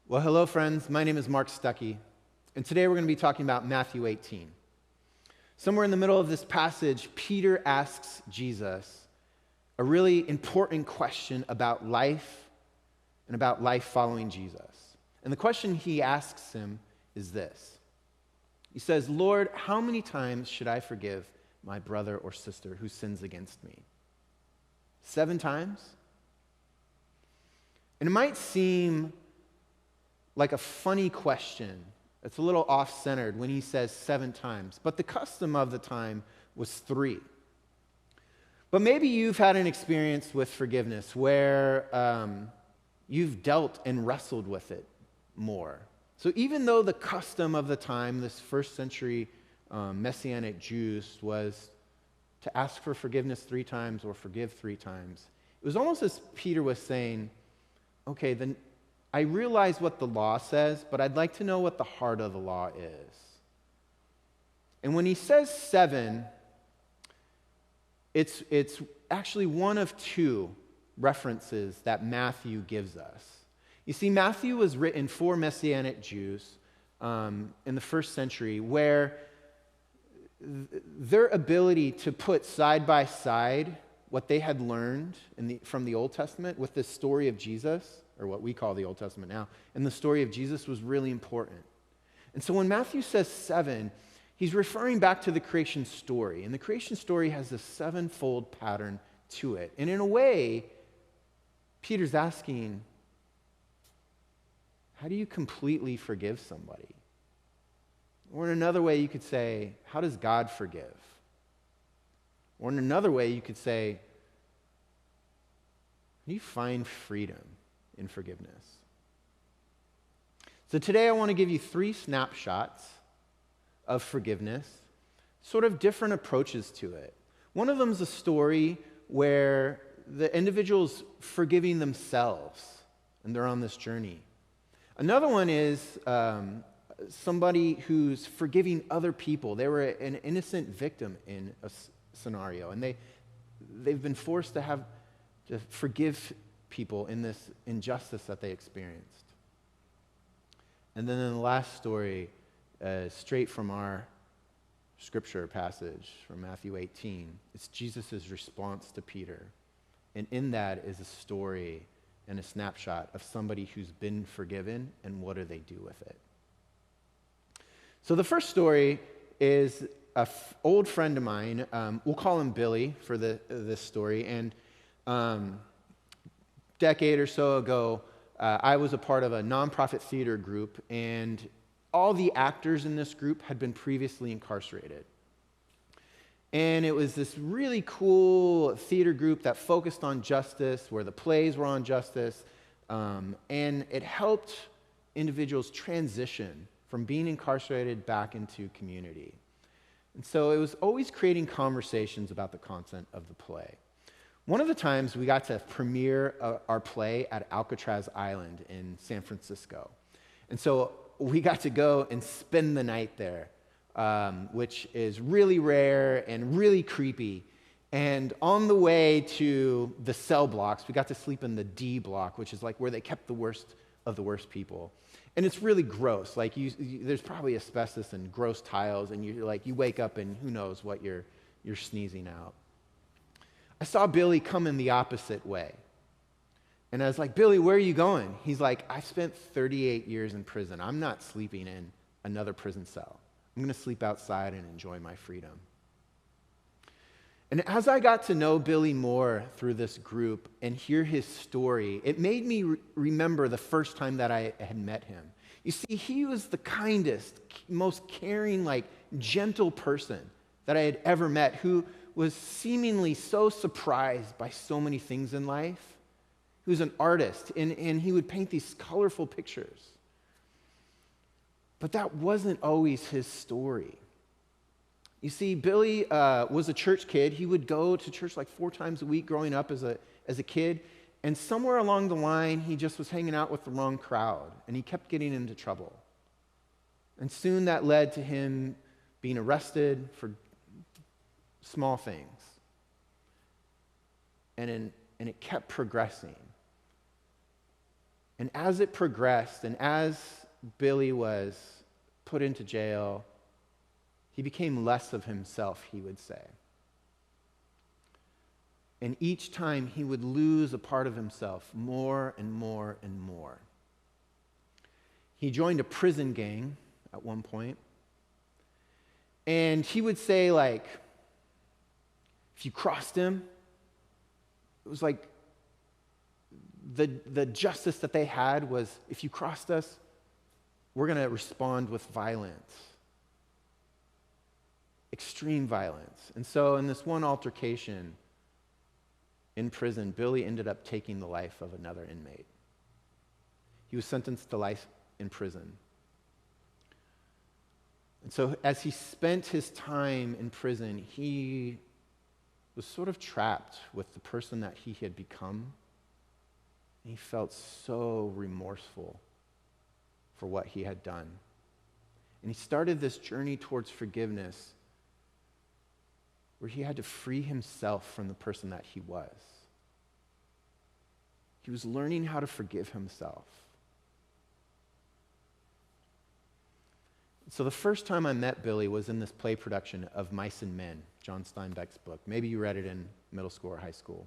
Well, hello, friends. My name is Mark Stuckey, and today we're going to be talking about Matthew 18. Somewhere in the middle of this passage, Peter asks Jesus a really important question about life and about life following Jesus. And the question he asks him is this. He says, "Lord, how many times should I forgive my brother or sister who sins against me? 7 times?" And it might seem like a funny question. It's a little off-centered when he says 7 times. But the custom of the time was 3. But maybe you've had an experience with forgiveness where you've dealt and wrestled with it more. So even though the custom of the time, this first century Messianic Jews, was to ask for forgiveness 3 times or forgive 3 times, it was almost as Peter was saying, okay, then I realize what the law says, but I'd like to know what the heart of the law is. And when he says 7, it's actually one of 2 references that Matthew gives us. You see, Matthew was written for Messianic Jews in the first century, where their ability to put side by side what they had learned from the Old Testament with the story of Jesus, or what we call the Old Testament now, and the story of Jesus was really important. And so when Matthew says 7, he's referring back to the creation story. And the creation story has a 7-fold pattern to it. And in a way, Peter's asking, how do you completely forgive somebody? Or in another way, you could say, how does God forgive? Or in another way, you could say, how do you find freedom in forgiveness? So today I want to give you 3 snapshots of forgiveness, sort of different approaches to it. One of them is a story where the individual's forgiving themselves, and they're on this journey. Another one is somebody who's forgiving other people. They were an innocent victim in a scenario, and they've been forced to forgive people in this injustice that they experienced. And then in the last story, straight from our scripture passage from Matthew 18, it's Jesus' response to Peter. And in that is a story and a snapshot of somebody who's been forgiven and what do they do with it. So the first story is an old friend of mine. We'll call him Billy for this story. And decade or so ago, I was a part of a nonprofit theater group, and all the actors in this group had been previously incarcerated. And it was this really cool theater group that focused on justice, where the plays were on justice, and it helped individuals transition from being incarcerated back into community. And so it was always creating conversations about the content of the play. One of the times we got to premiere our play at Alcatraz Island in San Francisco. And so we got to go and spend the night there, which is really rare and really creepy. And on the way to the cell blocks, we got to sleep in the D block, which is like where they kept the worst of the worst people. And it's really gross. Like there's probably asbestos and gross tiles, and you wake up and who knows what you're sneezing out. I saw Billy come in the opposite way. And I was like, "Billy, where are you going?" He's like, "I've spent 38 years in prison. I'm not sleeping in another prison cell. I'm going to sleep outside and enjoy my freedom." And as I got to know Billy more through this group and hear his story, it made me remember the first time that I had met him. You see, he was the kindest, most caring, gentle person that I had ever met, who was seemingly so surprised by so many things in life. He was an artist, and he would paint these colorful pictures. But that wasn't always his story. You see, Billy was a church kid. He would go to church 4 times a week growing up as a kid, and somewhere along the line, he just was hanging out with the wrong crowd, and he kept getting into trouble. And soon that led to him being arrested for small things. And it kept progressing. And as it progressed, and as Billy was put into jail, he became less of himself, he would say. And each time he would lose a part of himself more and more and more. He joined a prison gang at one point, and he would say, like, if you crossed him, it was like the justice that they had was, if you crossed us, we're going to respond with violence. Extreme violence. And so in this one altercation in prison, Billy ended up taking the life of another inmate. He was sentenced to life in prison. And so as he spent his time in prison, he was sort of trapped with the person that he had become. And he felt so remorseful for what he had done. And he started this journey towards forgiveness where he had to free himself from the person that he was. He was learning how to forgive himself. So the first time I met Billy was in this play production of Mice and Men, John Steinbeck's book. Maybe you read it in middle school or high school.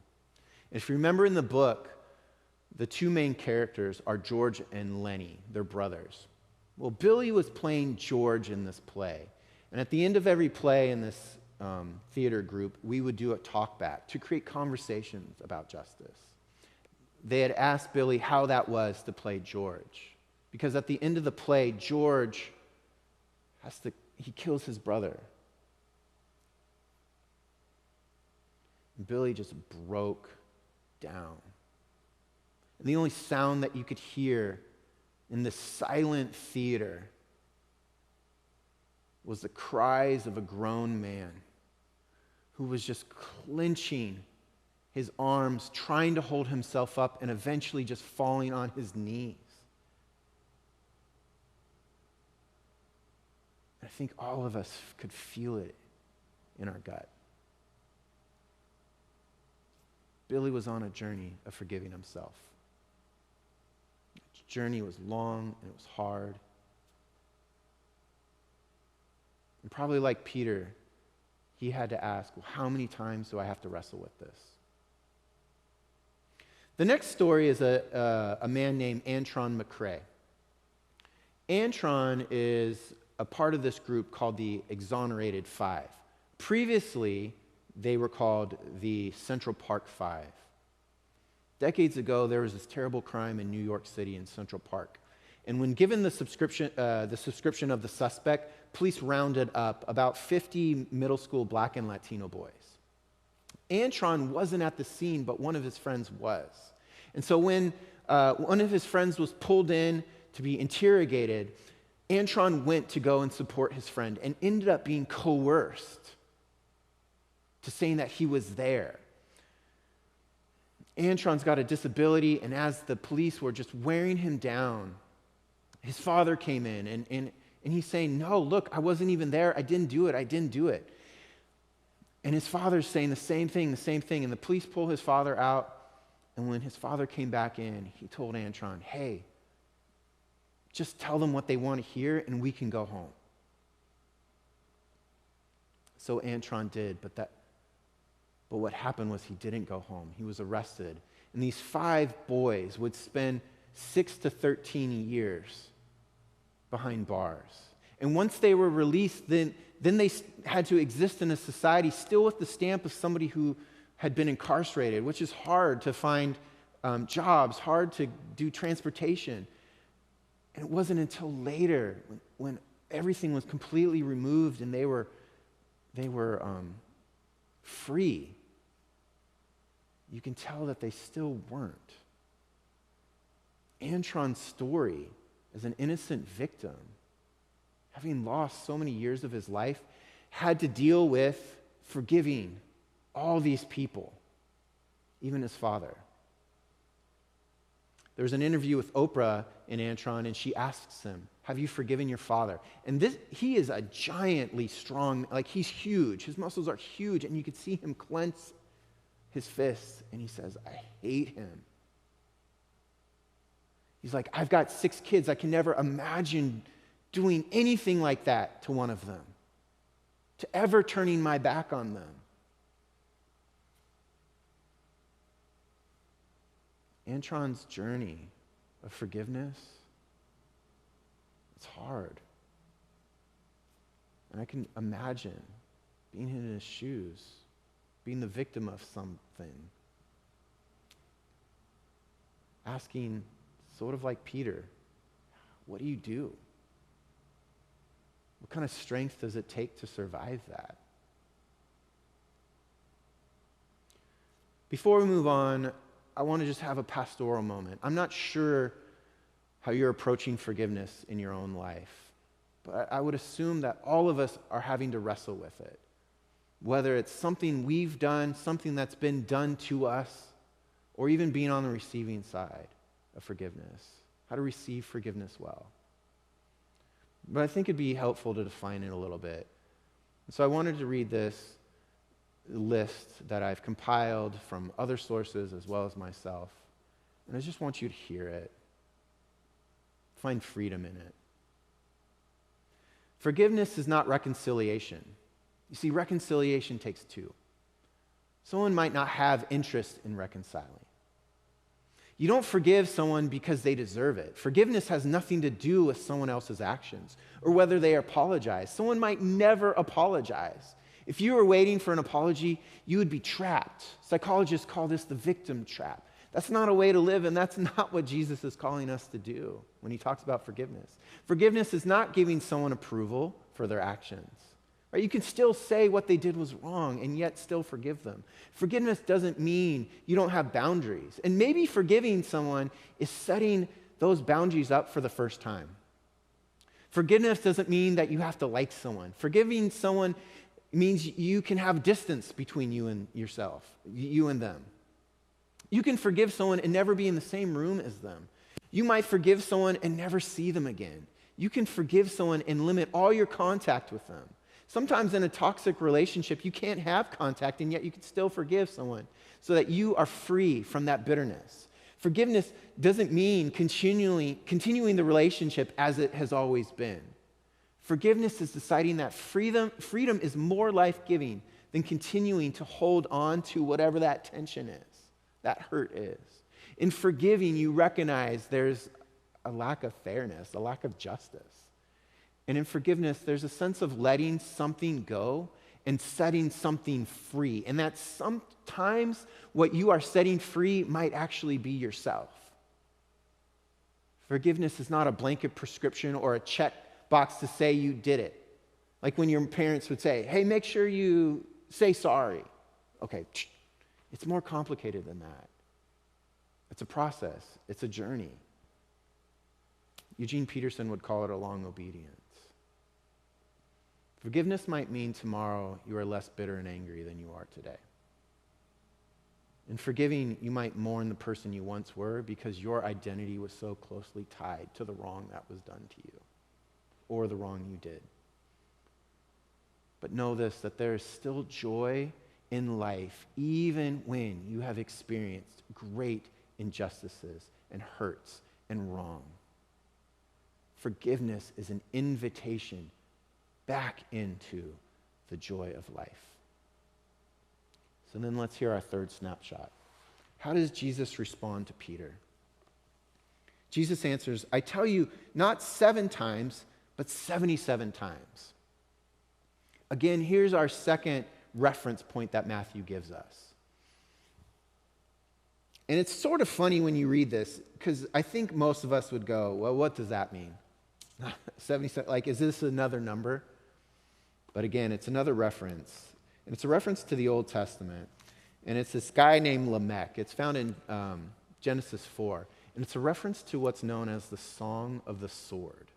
And if you remember in the book, the two main characters are George and Lenny. They're brothers. Well, Billy was playing George in this play. And at the end of every play in this theater group, we would do a talk back to create conversations about justice. They had asked Billy how that was to play George. Because at the end of the play, George he kills his brother. And Billy just broke down. And the only sound that you could hear in this silent theater was the cries of a grown man who was just clenching his arms, trying to hold himself up, and eventually just falling on his knees. I think all of us could feel it in our gut. Billy was on a journey of forgiving himself. The journey was long and it was hard. And probably like Peter, he had to ask, well, how many times do I have to wrestle with this? The next story is a man named Antron McCrae. Antron is a part of this group called the Exonerated Five. Previously, they were called the Central Park Five. Decades ago, there was this terrible crime in New York City in Central Park. And when given the subscription of the suspect, police rounded up about 50 middle school black and Latino boys. Antron wasn't at the scene, but one of his friends was. And so when one of his friends was pulled in to be interrogated, Antron went to go and support his friend and ended up being coerced to saying that he was there. Antron's got a disability, and as the police were just wearing him down, his father came in, and he's saying, no, look, I wasn't even there. I didn't do it. And his father's saying the same thing, and the police pull his father out, and when his father came back in, he told Antron, hey, just tell them what they want to hear, and we can go home. So Antron did, but what happened was he didn't go home. He was arrested. And these 5 boys would spend 6 to 13 years behind bars. And once they were released, then they had to exist in a society still with the stamp of somebody who had been incarcerated, which is hard to find jobs, hard to do transportation. And it wasn't until later when everything was completely removed and they were free. You can tell that they still weren't. Antron's story as an innocent victim, having lost so many years of his life, had to deal with forgiving all these people, even his father. There's an interview with Oprah in Antron, and she asks him, have you forgiven your father? And he is a giantly strong, like he's huge. His muscles are huge, and you could see him clench his fists, and he says, I hate him. He's like, I've got 6 kids. I can never imagine doing anything like that to one of them, to ever turning my back on them. Antron's journey of forgiveness, it's hard. And I can imagine being in his shoes, being the victim of something, asking, sort of like Peter, what do you do? What kind of strength does it take to survive that? Before we move on, I want to just have a pastoral moment. I'm not sure how you're approaching forgiveness in your own life, but I would assume that all of us are having to wrestle with it. Whether it's something we've done, something that's been done to us, or even being on the receiving side of forgiveness. How to receive forgiveness well. But I think it'd be helpful to define it a little bit. So I wanted to read this list that I've compiled from other sources as well as myself. And I just want you to hear it. Find freedom in it. Forgiveness is not reconciliation. You see, reconciliation takes 2. Someone might not have interest in reconciling. You don't forgive someone because they deserve it. Forgiveness has nothing to do with someone else's actions or whether they apologize. Someone might never apologize. If you were waiting for an apology, you would be trapped. Psychologists call this the victim trap. That's not a way to live, and that's not what Jesus is calling us to do when he talks about forgiveness. Forgiveness is not giving someone approval for their actions. Right? You can still say what they did was wrong and yet still forgive them. Forgiveness doesn't mean you don't have boundaries. And maybe forgiving someone is setting those boundaries up for the first time. Forgiveness doesn't mean that you have to like someone. Forgiving someone means you can have distance between you and yourself, you and them. You can forgive someone and never be in the same room as them. You might forgive someone and never see them again. You can forgive someone and limit all your contact with them. Sometimes in a toxic relationship, you can't have contact, and yet you can still forgive someone so that you are free from that bitterness. Forgiveness doesn't mean continuing the relationship as it has always been. Forgiveness is deciding that freedom is more life-giving than continuing to hold on to whatever that tension is, that hurt is. In forgiving, you recognize there's a lack of fairness, a lack of justice. And in forgiveness, there's a sense of letting something go and setting something free. And that sometimes what you are setting free might actually be yourself. Forgiveness is not a blanket prescription or a check box to say you did it. Like when your parents would say, hey, make sure you say sorry. Okay, it's more complicated than that. It's a process. It's a journey. Eugene Peterson would call it a long obedience. Forgiveness might mean tomorrow you are less bitter and angry than you are today. In forgiving, you might mourn the person you once were because your identity was so closely tied to the wrong that was done to you or the wrong you did. But know this, that there is still joy in life even when you have experienced great injustices and hurts and wrong. Forgiveness is an invitation back into the joy of life. So then let's hear our third snapshot. How does Jesus respond to Peter? Jesus answers, I tell you, not 7 times, but 77 times. Again, here's our second reference point that Matthew gives us. And it's sort of funny when you read this, because I think most of us would go, well, what does that mean? 77, like, is this another number? But again, it's another reference. And it's a reference to the Old Testament. And it's this guy named Lamech. It's found in Genesis 4. And it's a reference to what's known as the Song of the Sword.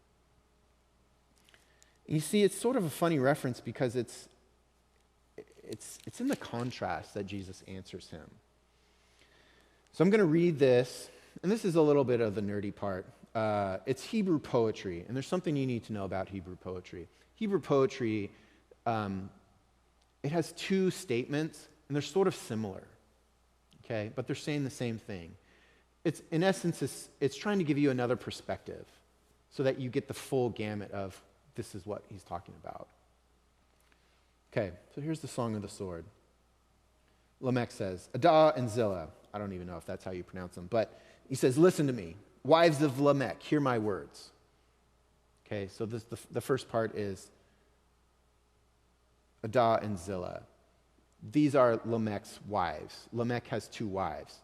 And you see, it's sort of a funny reference because it's in the contrast that Jesus answers him. So I'm going to read this, and this is a little bit of the nerdy part. It's Hebrew poetry, and there's something you need to know about Hebrew poetry. Hebrew poetry, it has 2 statements, and they're sort of similar, okay? But they're saying the same thing. it's in essence, it's trying to give you another perspective so that you get the full gamut of this is what he's talking about. Okay, so here's the Song of the Sword. Lamech says, Adah and Zillah, I don't even know if that's how you pronounce them, but he says, listen to me, wives of Lamech, hear my words. Okay, so the first part is Adah and Zillah. These are Lamech's wives. Lamech has 2 wives.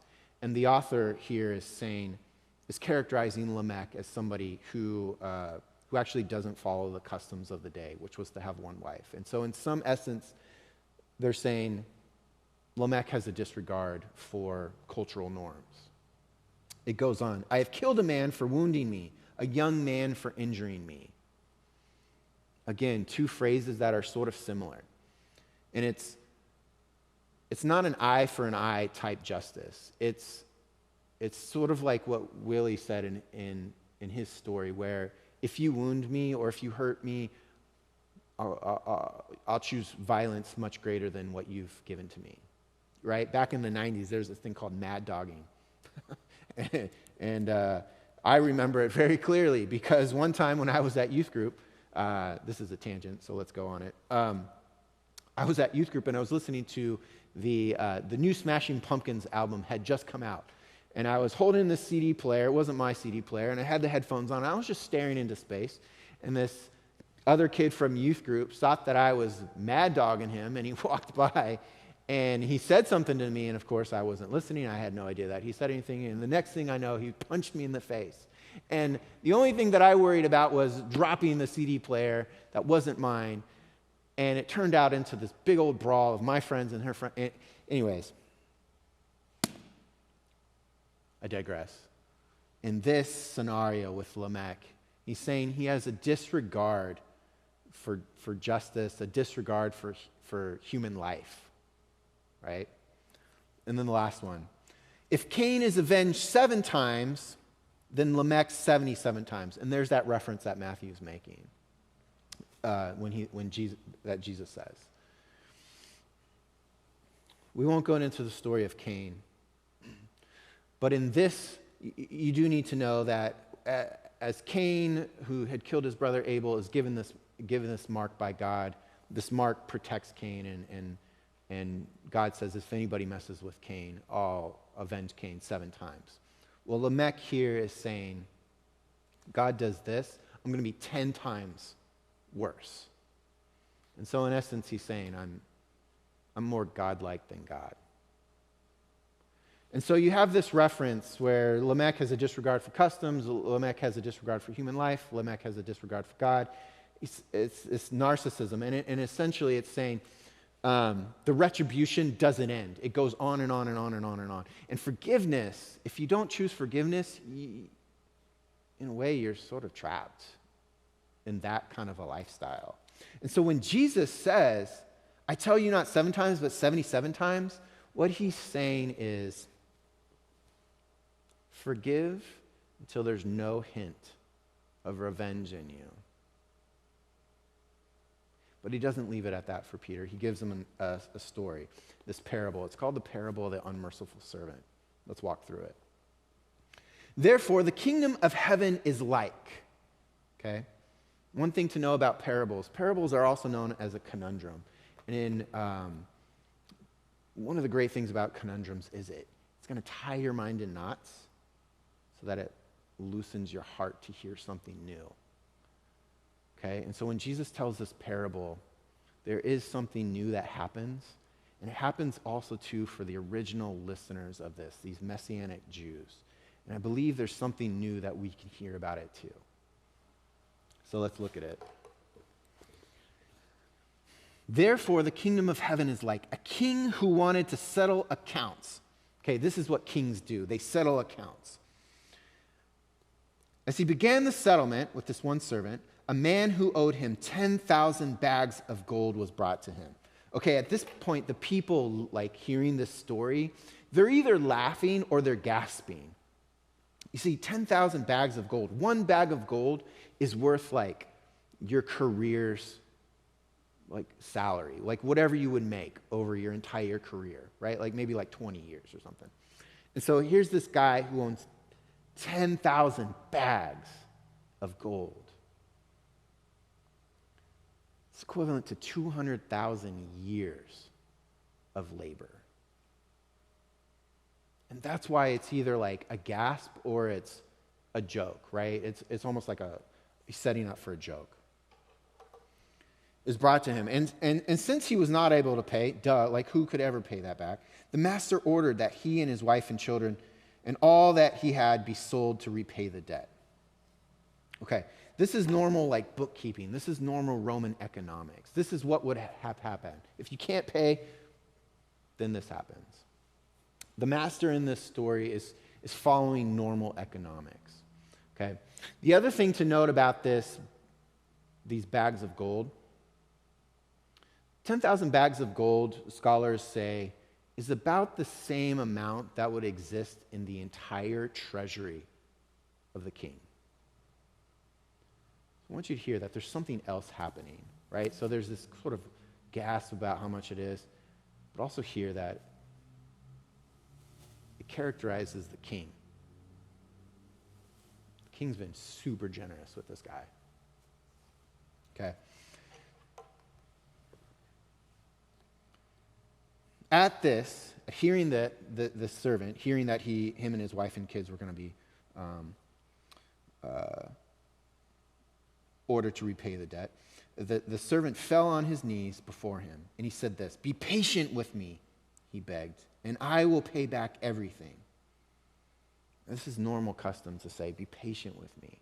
And the author here is characterizing Lamech as somebody who actually doesn't follow the customs of the day, which was to have 1 wife. And so in some essence, they're saying Lamech has a disregard for cultural norms. It goes on, I have killed a man for wounding me, a young man for injuring me. Again, 2 phrases that are sort of similar. And it's not an eye for an eye type justice. It's sort of like what Willie said in his story, where if you wound me or if you hurt me, I'll choose violence much greater than what you've given to me. Right? Back in the 90s, there's this thing called mad dogging. and I remember it very clearly because one time when I was at youth group, this is a tangent, so let's go on it. I was at youth group and I was listening to the new Smashing Pumpkins album had just come out. And I was holding this CD player. It wasn't my CD player. And I had the headphones on. And I was just staring into space. And this other kid from youth group thought that I was mad dogging him. And he walked by. And he said something to me. And, of course, I wasn't listening. I had no idea that he said anything. And the next thing I know, he punched me in the face. And the only thing that I worried about was dropping the CD player that wasn't mine. And it turned out into this big old brawl of my friends and her friends. Anyways, I digress. In this scenario with Lamech, he's saying he has a disregard for justice, a disregard for human life, right? And then the last one. If Cain is avenged 7 times, then Lamech 77 times. And there's that reference that Matthew's making when Jesus says. We won't go into the story of Cain. But in this, you do need to know that as Cain, who had killed his brother Abel, is given this mark by God, this mark protects Cain, and God says, if anybody messes with Cain, I'll avenge Cain 7 times. Well, Lamech here is saying, God does this, I'm going to be 10 times worse. And so in essence, he's saying, I'm more godlike than God. And so you have this reference where Lamech has a disregard for customs, Lamech has a disregard for human life, Lamech has a disregard for God. It's narcissism, and essentially it's saying the retribution doesn't end. It goes on and on and on and on and on. And forgiveness, if you don't choose forgiveness, in a way you're sort of trapped in that kind of a lifestyle. And so when Jesus says, I tell you not 7 times, but 77 times, what he's saying is, forgive until there's no hint of revenge in you. But he doesn't leave it at that for Peter. He gives him a story, this parable. It's called the parable of the Unmerciful Servant. Let's walk through it. Therefore, the kingdom of heaven is like, okay? One thing to know about parables are also known as a conundrum. And one of the great things about conundrums is it's going to tie your mind in knots so that it loosens your heart to hear something new. Okay? And so when Jesus tells this parable, there is something new that happens. And it happens also, too, for the original listeners of this, these Messianic Jews. And I believe there's something new that we can hear about it, too. So let's look at it. Therefore, the kingdom of heaven is like a king who wanted to settle accounts. Okay, this is what kings do. They settle accounts. As he began the settlement with this one servant, a man who owed him 10,000 bags of gold was brought to him. Okay, at this point, the people, hearing this story, they're either laughing or they're gasping. You see, 10,000 bags of gold. 1 bag of gold is worth, your career's salary, whatever you would make over your entire career, right? Maybe 20 years or something. And so here's this guy who owns 10,000 bags of gold. It's equivalent to 200,000 years of labor. And that's why it's either like a gasp or it's a joke, right? It's almost like he's setting up for a joke. Is brought to him. And since he was not able to pay, like who could ever pay that back? The master ordered that he and his wife and children and all that he had be sold to repay the debt. Okay, this is normal like bookkeeping. This is normal Roman economics. This is what would have happened. If you can't pay, then this happens. The master in this story is following normal economics. Okay. The other thing to note about these bags of gold, 10,000 bags of gold, scholars say, is about the same amount that would exist in the entire treasury of the king. I want you to hear that there's something else happening, right? So there's this sort of gasp about how much it is, but also hear that it characterizes the king. The king's been super generous with this guy. Okay. At this, hearing that the servant, hearing that him and his wife and kids were going to be ordered to repay the debt, the servant fell on his knees before him, and he said this, "Be patient with me," he begged, "and I will pay back everything." This is normal custom to say, "Be patient with me."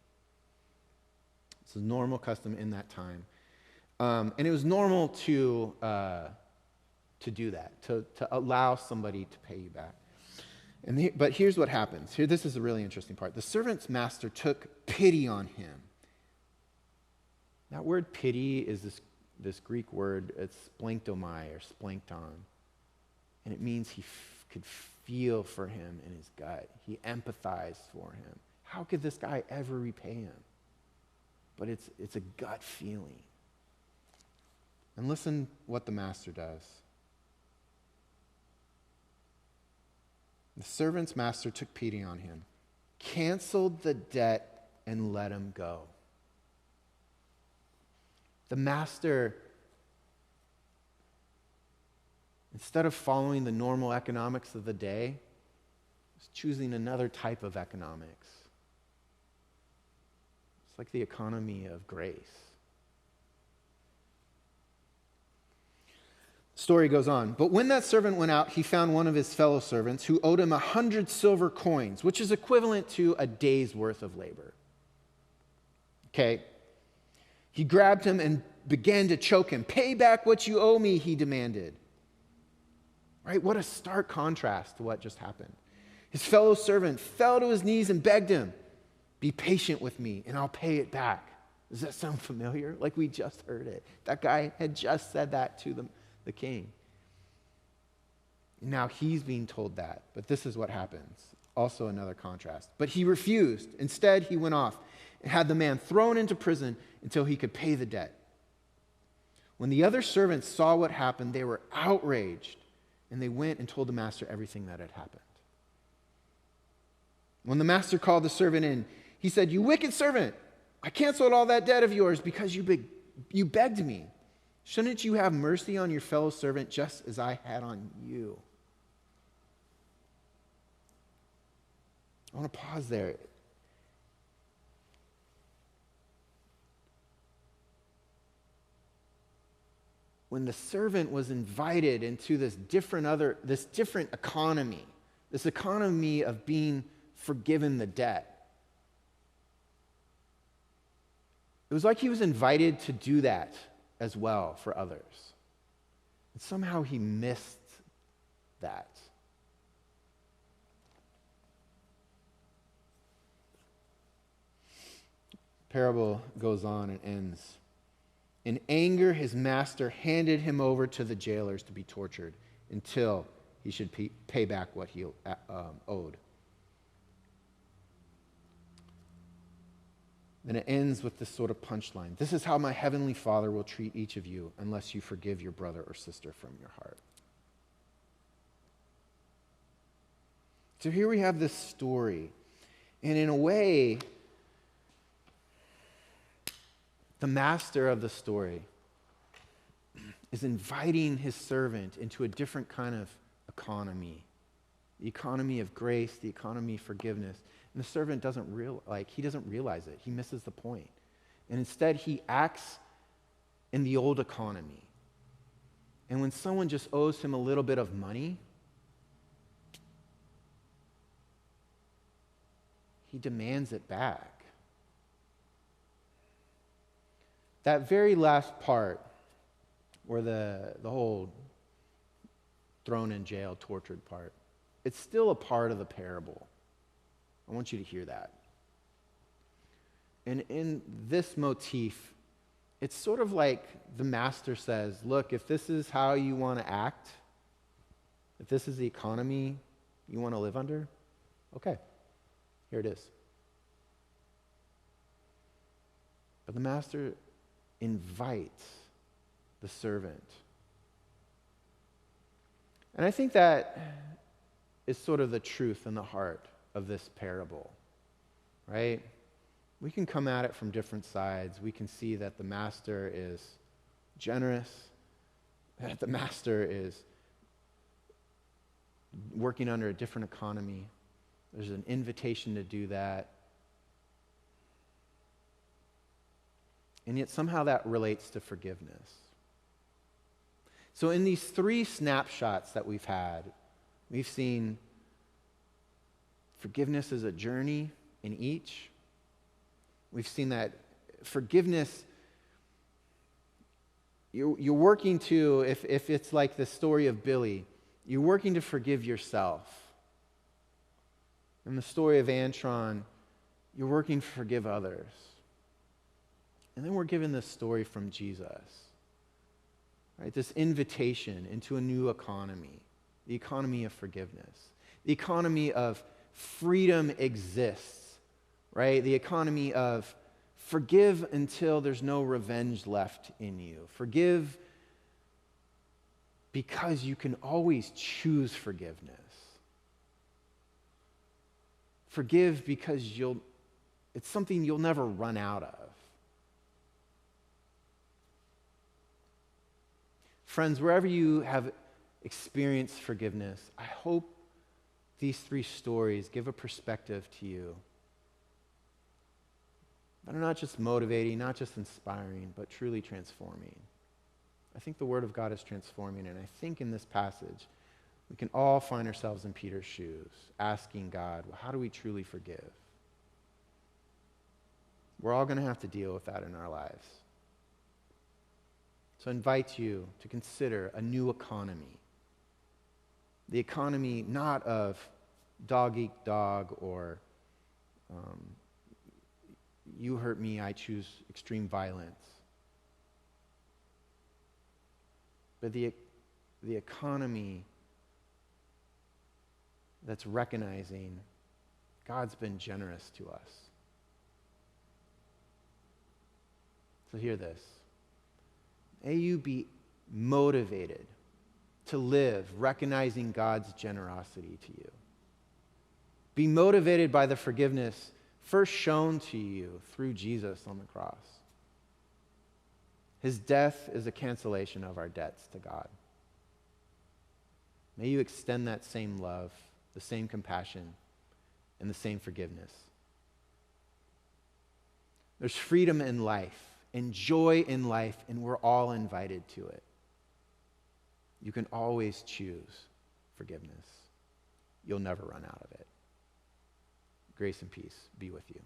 It's a normal custom in that time. And it was normal to do that, to allow somebody to pay you back. But here's what happens. This is a really interesting part. The servant's master took pity on him. That word pity is this Greek word, it's splanktomai or splankton. And it means he could feel for him in his gut. He empathized for him. How could this guy ever repay him? But it's a gut feeling. And listen what the master does. The servant's master took pity on him, canceled the debt, and let him go. The master, instead of following the normal economics of the day, was choosing another type of economics. It's like the economy of grace. Story goes on. But when that servant went out, he found one of his fellow servants who owed him 100 silver coins, which is equivalent to a day's worth of labor. Okay. He grabbed him and began to choke him. "Pay back what you owe me," he demanded. Right? What a stark contrast to what just happened. His fellow servant fell to his knees and begged him, "Be patient with me and I'll pay it back." Does that sound familiar? Like we just heard it. That guy had just said that to the king. Now he's being told that, but this is what happens. Also another contrast. But he refused. Instead, he went off and had the man thrown into prison until he could pay the debt. When the other servants saw what happened, they were outraged, and they went and told the master everything that had happened. When the master called the servant in, he said, "You wicked servant, I canceled all that debt of yours because you begged me. Shouldn't you have mercy on your fellow servant just as I had on you?" I want to pause there. When the servant was invited into this different economy, this economy of being forgiven the debt, it was like he was invited to do that as well for others. And somehow he missed that. Parable goes on and ends. In anger, his master handed him over to the jailers to be tortured until he should pay back what he owed. Then it ends with this sort of punchline. "This is how my heavenly Father will treat each of you unless you forgive your brother or sister from your heart." It's So here we have this story. And in a way, the master of the story is inviting his servant into a different kind of economy. The economy of grace, the economy of forgiveness. And the servant doesn't realize it. He misses the point. And instead he acts in the old economy. And when someone just owes him a little bit of money, he demands it back. That very last part, where the whole thrown in jail, tortured part, it's still a part of the parable. I want you to hear that. And in this motif, it's sort of like the master says, look, if this is how you want to act, if this is the economy you want to live under, okay, here it is. But the master invites the servant. And I think that is sort of the truth in the heart of this parable, right? We can come at it from different sides. We can see that the master is generous, that the master is working under a different economy. There's an invitation to do that. And yet somehow that relates to forgiveness. So in these three snapshots that we've had, we've seen forgiveness as a journey in each. We've seen that forgiveness, you're working to, if it's like the story of Billy, you're working to forgive yourself. In the story of Antron, you're working to forgive others. And then we're given this story from Jesus, right? This invitation into a new economy, the economy of forgiveness, the economy of freedom exists, right? The economy of forgive until there's no revenge left in you. Forgive because you can always choose forgiveness. Forgive because it's something you'll never run out of. Friends, wherever you have experienced forgiveness, I hope these three stories give a perspective to you that are not just motivating, not just inspiring, but truly transforming. I think the Word of God is transforming, and I think in this passage, we can all find ourselves in Peter's shoes, asking God, well, how do we truly forgive? We're all going to have to deal with that in our lives. So I invite you to consider a new economy. The economy not of dog eat dog or you hurt me, I choose extreme violence. But the economy that's recognizing God's been generous to us. So hear this. May you be motivated to live recognizing God's generosity to you. Be motivated by the forgiveness first shown to you through Jesus on the cross. His death is a cancellation of our debts to God. May you extend that same love, the same compassion, and the same forgiveness. There's freedom in life and joy in life, and we're all invited to it. You can always choose forgiveness. You'll never run out of it. Grace and peace be with you.